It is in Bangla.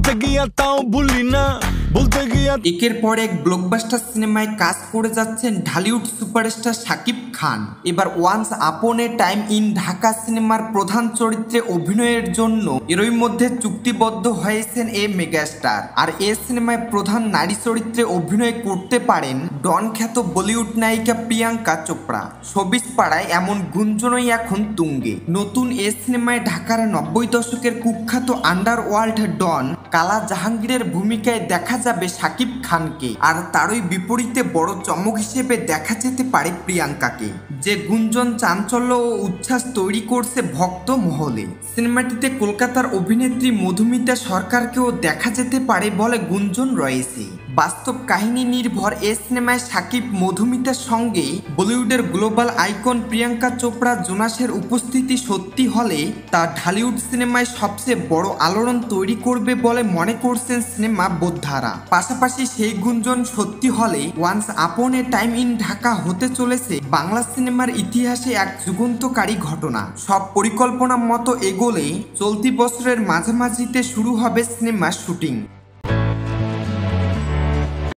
বলতে গিয়া তাও ভুলি না, বলতে গিয়া। একের পর এক ব্লকবাস্টার সিনেমায় কাজ করে যাচ্ছেন ঢালিউড সুপারস্টার শাকিব খান। এবার once upon A time in Dhaka সিনেমার প্রধান চরিত্রে অভিনয়ের জন্য এরই মধ্যে চুক্তিবদ্ধ হয়েছেন এই মেগাস্টার। আর এ সিনেমায় প্রধান নারী চরিত্রে অভিনয় করতে পারেন ডন খ্যাত বলিউড নায়িকা প্রিয়াঙ্কা চোপড়া। শোবিজ পাড়ায় এমন গুঞ্জনই এখন তুঙ্গে। নতুন এ সিনেমায় ঢাকার 90 দশকের কুখ্যাত আন্ডারওয়ার্ল্ড ডন কালা জাহাঙ্গীরের ভূমিকায় দেখা যাবে শাকিব খানকে, আর তারই বিপরীতে বড় চমক হিসেবে দেখা যেতে পারে প্রিয়াঙ্কাকে, যে গুঞ্জন চাঞ্চল্য ও উচ্ছ্বাস তৈরি করছে ভক্ত মহলে। সিনেমাটিতে কলকাতার অভিনেত্রী মধুমিতা সরকারকেও দেখা যেতে পারে বলে গুঞ্জন রয়েছে। বাস্তব কাহিনী নির্ভর এ সিনেমায় শাকিব মধুমিতার সঙ্গে বলিউডের গ্লোবাল আইকন প্রিয়াঙ্কা চোপড়া জোনাসের উপস্থিতি সত্যি হলে তা ঢালিউড সিনেমায় সবচেয়ে বড় আলোড়ন তৈরি করবে বলে মনে করছেন সিনেমা বোদ্ধারা। পাশাপাশি সেই গুঞ্জন সত্যি হলে once upon A time in Dhaka হতে চলেছে বাংলা সিনেমার ইতিহাসে এক যুগান্তকারী ঘটনা। সব পরিকল্পনা মতো এগোলে চলতি বছরের মাঝামাঝিতে শুরু হবে সিনেমার শুটিং।